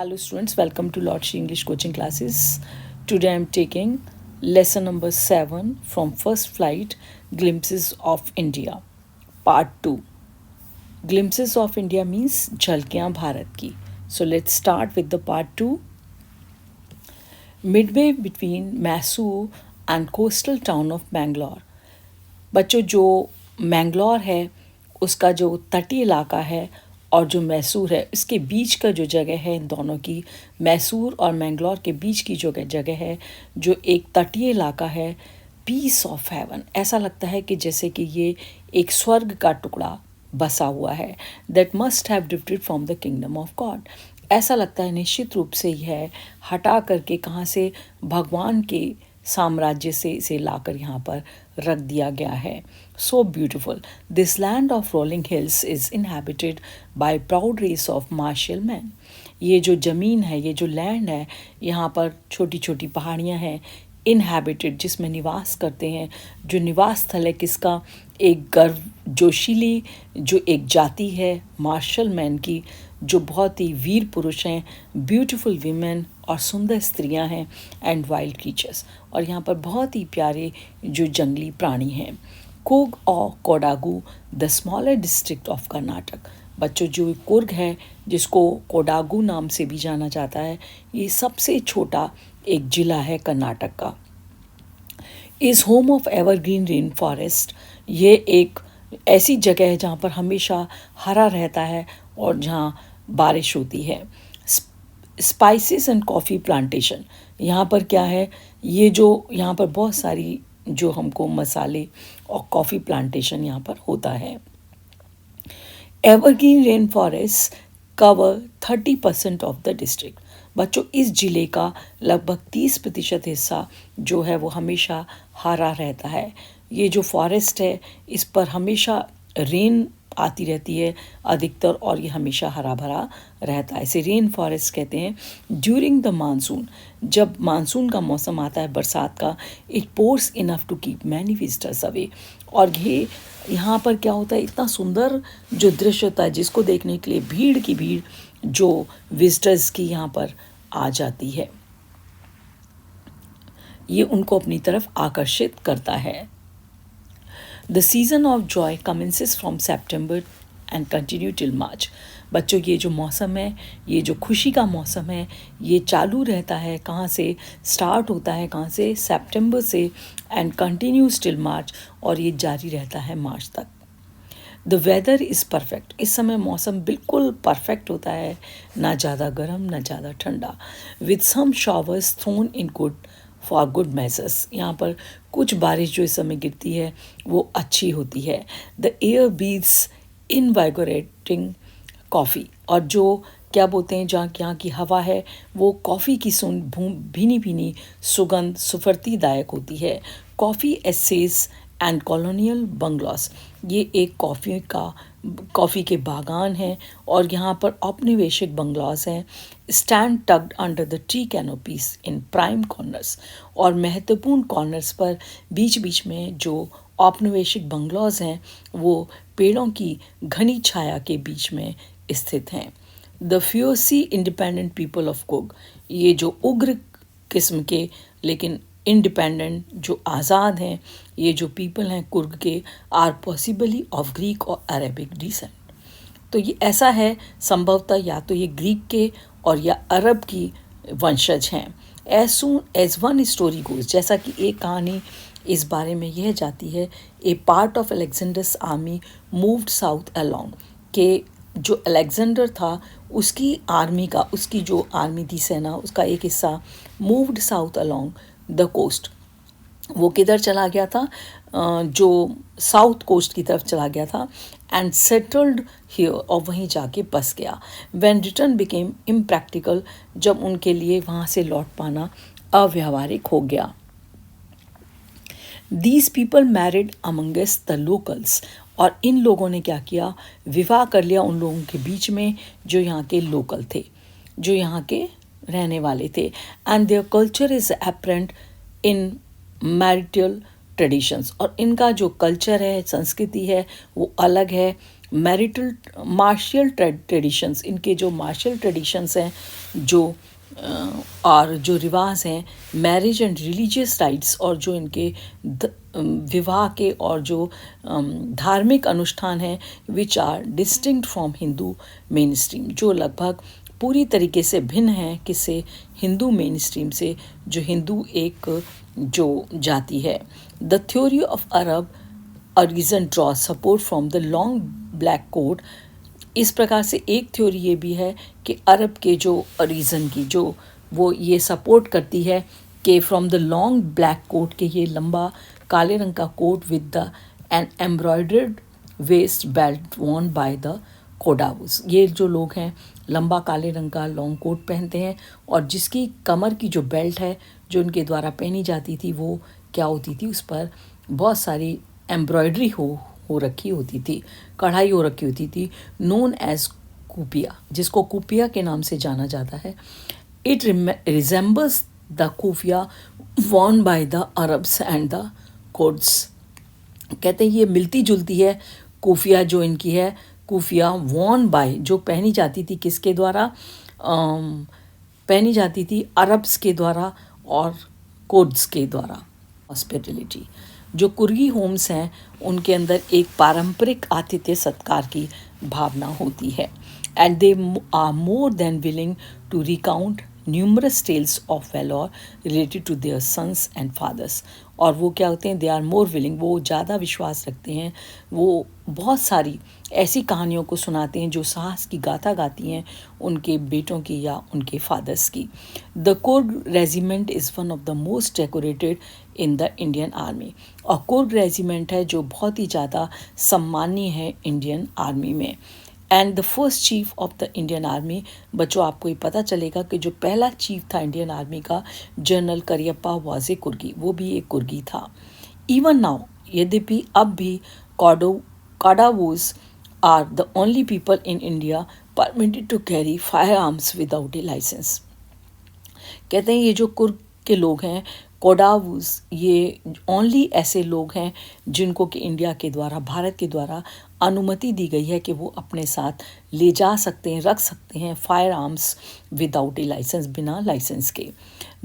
Hello students, welcome to Lord Shri English coaching classes. Today I am taking lesson number 7 from First Flight, Glimpses of India, part 2. Glimpses of India means झलकियाँ Bharat की. So let's start with the part 2. Midway between Mysore and coastal town of Bangalore. बच्चों, जो मैंगलोर है उसका जो तटीय इलाका है और जो मैसूर है इसके बीच का जो जगह है, इन दोनों की, मैसूर और मैंगलोर के बीच की जो जगह है, जो एक तटीय इलाका है, पीस ऑफ हेवन, ऐसा लगता है कि जैसे कि ये एक स्वर्ग का टुकड़ा बसा हुआ है. That must have drifted from the kingdom of God. ऐसा लगता है निश्चित रूप से यह हटा करके कहाँ से, भगवान के साम्राज्य से इसे लाकर यहाँ पर रख दिया गया है. So beautiful. This land of rolling hills is inhabited by proud race of martial man. ये जो ज़मीन है, ये जो लैंड है, यहाँ पर छोटी छोटी पहाड़ियाँ हैं, इनहैबिटेड, जिसमें निवास करते हैं. जो निवास स्थल है किसका? एक गर्व जोशीली जो एक जाति है मार्शल मैन की, जो बहुत ही वीर पुरुष हैं, ब्यूटीफुल वीमेन और सुंदर स्त्रियां हैं, एंड वाइल्ड क्रीचर्स, और यहाँ पर बहुत ही प्यारे जो जंगली प्राणी हैं. कुर्ग और Kodagu, the smaller district of Karnataka. बच्चों, जो कुर्ग है जिसको कोडागू नाम से भी जाना जाता है, ये सबसे छोटा एक जिला है कर्नाटक का. Is home of evergreen rain forest. ये एक ऐसी जगह है जहाँ पर हमेशा हरा रहता है और जहाँ बारिश होती है. Spices and coffee plantation. यहाँ पर क्या है, ये जो यहाँ पर बहुत सारी जो हमको मसाले और कॉफ़ी प्लांटेशन यहाँ पर होता है. Evergreen rain forest cover 30% of the district. बच्चों, इस ज़िले का लगभग 30% हिस्सा जो है वो हमेशा हरा रहता है. ये जो फॉरेस्ट है इस पर हमेशा रेन आती रहती है अधिकतर, और ये हमेशा हरा भरा रहता है. इसे रेन फॉरेस्ट कहते हैं. ड्यूरिंग द मानसून, जब मानसून का मौसम आता है, बरसात का, it pours enough to keep many visitors away. और ये यहाँ पर क्या होता है, इतना सुंदर जो दृश्य होता है जिसको देखने के लिए भीड़ की भीड़ जो विजिटर्स की यहाँ पर आ जाती है, ये उनको अपनी तरफ आकर्षित करता है. The season of joy commences from September and continue till March. बच्चों, ये जो मौसम है, ये जो खुशी का मौसम है, ये चालू रहता है कहाँ से, स्टार्ट होता है कहाँ से, सितंबर से, एंड कंटिन्यूज टिल मार्च, और ये जारी रहता है मार्च तक. The weather is perfect. इस समय मौसम बिल्कुल परफेक्ट होता है, ना ज़्यादा गर्म ना ज़्यादा ठंडा. With some showers thrown in good for good measures. यहाँ पर कुछ बारिश जो इस समय गिरती है वो अच्छी होती है. The air beats invigorating coffee. और जो क्या बोलते हैं, जहाँ यहाँ की हवा है वो कॉफ़ी की भीनी भीनी सुगंध सुफर्तीदायक होती है. Coffee estates and colonial bungalows. ये एक कॉफ़ी के बागान हैं और यहाँ पर औपनिवेशिक बंगलोस हैं. Stand tugged under the tree canopies in prime corners. और महत्वपूर्ण कॉर्नर्स पर बीच बीच में जो औपनिवेशिक बंगलोज हैं वो पेड़ों की घनी छाया के बीच में स्थित हैं. The fiercely independent people of Coorg. ये जो उग्र किस्म के लेकिन इंडिपेंडेंट जो आज़ाद हैं, ये जो पीपल हैं कुर्ग के, आर पॉसिबली ऑफ ग्रीक और अरेबिक डिसेंट. तो ये ऐसा है संभवतः या तो ये ग्रीक के और या अरब की वंशज हैं. As soon as one story goes. जैसा कि एक कहानी इस बारे में यह जाती है, a part of Alexander's army moved south along. के जो अलेक्जेंडर था उसकी आर्मी का, उसकी जो आर्मी थी, सेना, उसका एक हिस्सा moved south along the coast. वो किधर चला गया था? जो साउथ कोस्ट की तरफ चला गया था. एंड सेटल्ड हियर, और वहीं जाके बस गया. When return became impractical. जब उनके लिए वहाँ से लौट पाना अव्यावहारिक हो गया. These people married amongst the locals. और इन लोगों ने क्या किया, विवाह कर लिया उन लोगों के बीच में जो यहाँ के लोकल थे, जो यहाँ के रहने वाले थे. And their culture is apparent in marital traditions. और इनका जो कल्चर है, संस्कृति है, वो अलग है मैरिटल मार्शियल ट्रेडिशंस, इनके जो मार्शियल ट्रेडिशंस हैं, जो और जो रिवाज हैं, मैरिज एंड रिलीजियस राइट्स, और जो इनके विवाह के और जो धार्मिक अनुष्ठान हैं, which are distinct from Hindu main stream, जो लगभग पूरी तरीके से भिन्न हैं किससे, हिंदू मेन स्ट्रीम से, जो हिंदू एक जो जाति है। The theory of Arab origin draw support from the long black coat. इस प्रकार से एक थ्योरी ये भी है कि अरब के जो रीज़न की जो वो ये सपोर्ट करती है कि from the long black coat, के ये लंबा काले रंग का coat with the an embroidered waist belt worn by the Kodavas. ये जो लोग हैं लंबा काले रंग का लॉन्ग कोट पहनते हैं, और जिसकी कमर की जो बेल्ट है जो उनके द्वारा पहनी जाती थी, वो क्या होती थी, उस पर बहुत सारी एम्ब्रॉयडरी हो रखी होती थी, कढ़ाई हो रखी होती थी, नोन एज कुपिया, जिसको कुपिया के नाम से जाना जाता है। It resembles the keffiyeh Warne by the Arabs and the codes. कहते हैं ये मिलती जुलती है कुफिया जो इनकी है, कुफिया वॉर्न बाय, जो पहनी जाती थी किसके द्वारा, पहनी जाती थी अरब्स के द्वारा और कोड्स के द्वारा। हॉस्पिटलिटी, जो कुर्गी होम्स हैं उनके अंदर एक पारंपरिक आतिथ्य सत्कार की भावना होती है। And they are more than willing to recount numerous tales of valour related to their sons and fathers. और वो क्या होते हैं, दे आर मोर विलिंग, वो ज़्यादा विश्वास रखते हैं, वो बहुत सारी ऐसी कहानियों को सुनाते हैं जो साहस की गाथा गाती हैं उनके बेटों की या उनके फादर्स की। The Coorg regiment is one of the most decorated in the Indian army. और कुर्ग रेजिमेंट है जो बहुत ही ज़्यादा सम्मानीय है इंडियन आर्मी में। And the first chief of the Indian army, बच्चों आपको ये पता चलेगा कि जो पहला चीफ था इंडियन आर्मी का, जनरल करियप्पा वाज ए कुर्गी, वो भी एक कुर्गी था। इवन नाउ, यद्यपि अब भी Kodavas are the only people in India permitted to carry firearms without a licence. कहते हैं ये जो कुर्ग के लोग हैं कोडावूज, ये ओनली ऐसे लोग हैं जिनको कि इंडिया के द्वारा, भारत के द्वारा अनुमति दी गई है कि वो अपने साथ ले जा सकते हैं, रख सकते हैं firearms without a licence, बिना लाइसेंस के।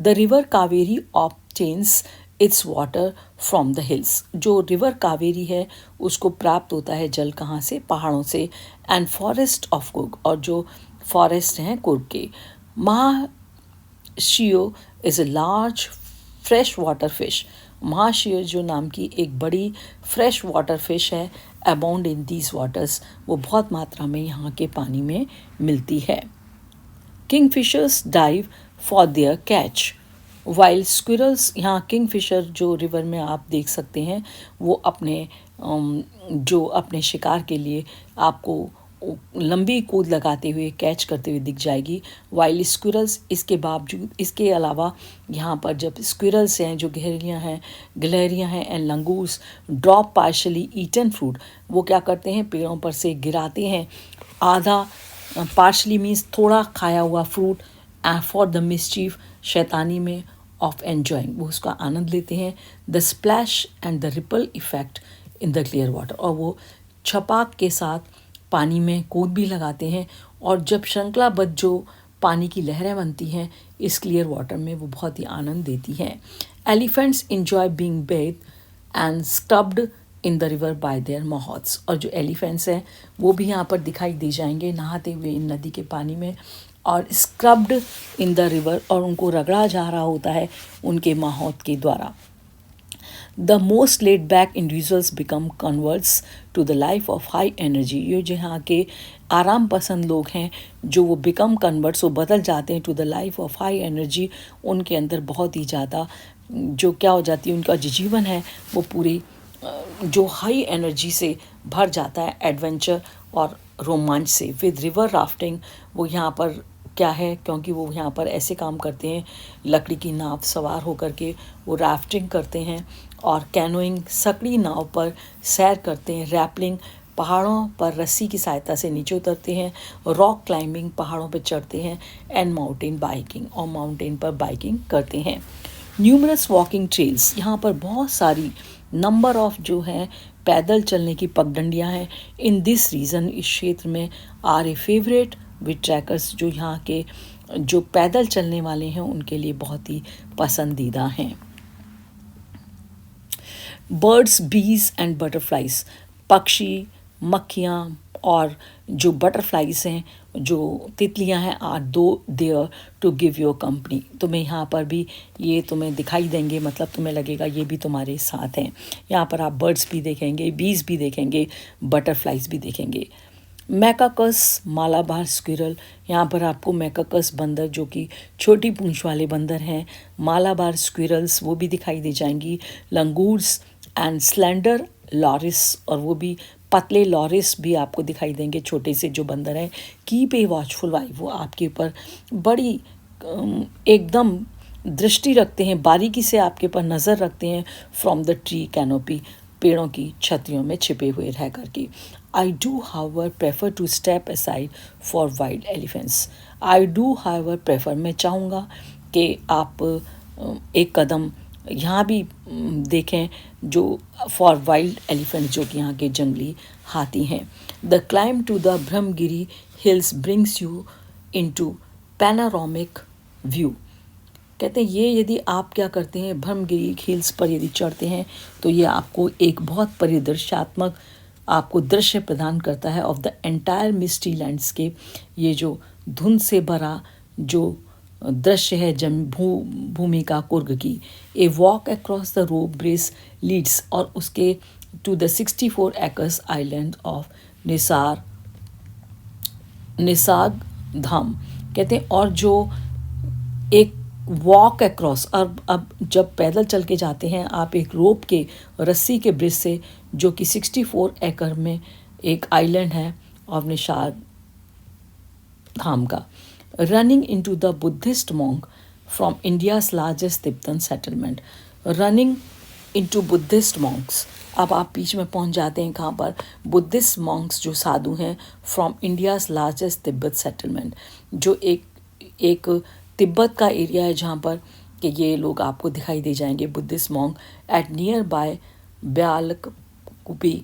The river Kaveri obtains its water from the hills. जो रिवर कावेरी है उसको प्राप्त होता है जल कहाँ से, पहाड़ों से। एंड फॉरेस्ट ऑफ कुर्ग, और जो फॉरेस्ट हैं कुर्ग के। Mahseer is a large freshwater fish. Mahseer जो नाम की एक बड़ी फ्रेश वाटर फिश है, अबाउंड इन दीज वाटर्स, वो बहुत मात्रा में यहाँ के पानी में मिलती है। Kingfishers dive for their catch, wild squirrels, यहाँ किंगफिशर जो रिवर में आप देख सकते हैं, वो अपने जो अपने शिकार के लिए आपको लंबी कूद लगाते हुए, कैच करते हुए दिख जाएगी। वाइल्ड स्क्विरल्स, इसके बावजूद, इसके अलावा यहाँ पर जब स्क्विरल्स हैं जो गिलहरियाँ हैं and langurs drop partially eaten fruit, वो क्या करते हैं पेड़ों पर से गिराते हैं आधा, पार्शली मीन्स थोड़ा खाया हुआ फ्रूट, फॉर द मिस्चीफ, शैतानी में, ऑफ एन्जॉइंग, वो उसका आनंद लेते हैं। The splash and the ripple effect in the clear water, और वो छपाक के साथ पानी में कूद भी लगाते हैं, और जब श्रृंखलाबद्ध जो पानी की लहरें बनती हैं इस क्लियर वाटर में, वो बहुत ही आनंद देती हैं। Elephants enjoy being bathed and scrubbed in the river by their mahouts, और जो एलिफेंट्स हैं वो भी यहाँ पर दिखाई दे जाएंगे नहाते हुए इन नदी के पानी में, और स्क्रब्ड इन द रिवर, और उनको रगड़ा जा रहा होता है उनके माहौत के द्वारा। The most laid back individuals become converts to the life of high energy, ये जो यहाँ के आराम पसंद लोग हैं जो वो बिकम कन्वर्ट्स, वो बदल जाते हैं to the life of high energy. उनके अंदर बहुत ही ज़्यादा जो क्या हो जाती है, उनका जो जीवन है वो पूरी जो हाई एनर्जी से भर जाता है, एडवेंचर और रोमांच से। विद रिवर राफ्टिंग, वो यहाँ पर क्या है, क्योंकि वो यहाँ पर ऐसे काम करते हैं, लकड़ी की नाव सवार होकर के वो राफ्टिंग करते हैं, और कैनोइंग सकड़ी नाव पर सैर करते हैं, रैपलिंग पहाड़ों पर रस्सी की सहायता से नीचे उतरते हैं, रॉक क्लाइंबिंग पहाड़ों पर चढ़ते हैं, एंड माउंटेन बाइकिंग, और माउंटेन पर बाइकिंग करते हैं। न्यूमरस वॉकिंग ट्रेल्स, यहाँ पर बहुत सारी नंबर ऑफ जो हैं पैदल चलने की पगडंडियाँ हैं इन दिस रीजन, इस क्षेत्र में, are a favourite with trekkers, जो यहाँ के जो पैदल चलने वाले हैं उनके लिए बहुत ही पसंदीदा हैं। बर्ड्स, बीज एंड बटरफ्लाइज, पक्षी, मक्खियाँ और जो बटरफ्लाइज हैं, जो तितलियां हैं, are though there to give your company. तुम्हें यहाँ पर भी ये तुम्हें दिखाई देंगे, मतलब तुम्हें लगेगा ये भी तुम्हारे साथ हैं। यहाँ पर आप बर्ड्स भी देखेंगे, बीज भी देखेंगे, बटरफ्लाइज भी देखेंगे। मैकाकस मालाबार स्क्विरल, यहाँ पर आपको मैकाकस बंदर जो कि छोटी पूंछ वाले बंदर हैं, मालाबार स्क्विरल्स वो भी दिखाई दे जाएंगी, लंगूर्स एंड स्लेंडर लॉरिस, और वो भी पतले लॉरिस भी आपको दिखाई देंगे, छोटे से जो बंदर हैं। कीप ए वॉचफुल आई, वो आपके ऊपर बड़ी एकदम दृष्टि रखते हैं, बारीकी से आपके ऊपर नज़र रखते हैं, फ्रॉम द ट्री कैनोपी, पेड़ों की छतरियों में छिपे हुए रह करके। I do however prefer to step aside for wild elephants, I do however prefer, मैं चाहूँगा कि आप एक कदम यहाँ भी देखें, जो फॉर वाइल्ड एलिफेंट, जो कि यहाँ के जंगली हाथी हैं। The climb to the Brahmagiri hills brings you into panoramic view, कहते हैं ये यदि आप क्या करते हैं, ब्रह्मगिरी हिल्स पर यदि चढ़ते हैं तो ये आपको एक बहुत परिदृश्यात्मक आपको दृश्य प्रदान करता है of the entire misty landscape, ये जो धुंध से भरा जो दृश्य है भूमि का कुर्ग की। A walk across the rope bridge leads, और उसके to the 64 acres island of Nisargadhama, कहते हैं, और जो एक वॉक अक्रॉस, अब जब पैदल चल के जाते हैं आप एक रोप के रस्सी के ब्रिज से, जो कि 64 एकड़ में एक आइलैंड है ऑफ निसाग धाम का। Running into the Buddhist monk from India's largest Tibetan settlement, running into Buddhist Monks, अब आप बीच में पहुंच जाते हैं कहाँ पर, बुद्धिस्ट मॉन्क्स जो साधु हैं, from India's largest Tibet settlement, जो एक तिब्बत का एरिया है जहाँ पर कि ये लोग आपको दिखाई दे जाएंगे, Buddhist monk. At nearby Bylakuppe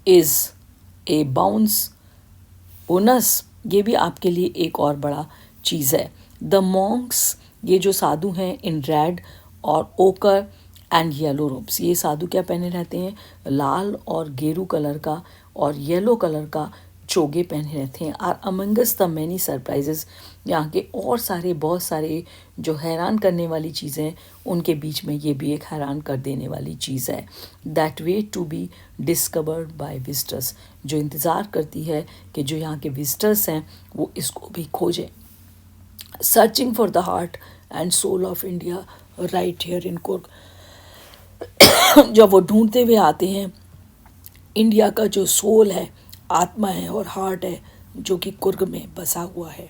is a bonanza, ये भी आपके लिए एक और बड़ा चीज़ है। द मॉन्क्स, ये जो साधु हैं, इन रेड और ओकर एंड येलो रोब्स, ये साधु क्या पहने रहते हैं, लाल और गेरू कलर का और येलो कलर का चोगे पहने रहते हैं। Are amongst the many surprises, यहाँ के और सारे बहुत सारे जो हैरान करने वाली चीज़ें, उनके बीच में ये भी एक हैरान कर देने वाली चीज़ है। That way to be discovered by visitors, जो इंतज़ार करती है कि जो यहाँ के विजिटर्स हैं वो इसको भी खोजें। Searching for the heart and soul of India right here in Coorg, जब वो ढूंढते हुए आते हैं इंडिया का जो सोल है, आत्मा है और हार्ट है, जो कि कुर्ग में बसा हुआ है।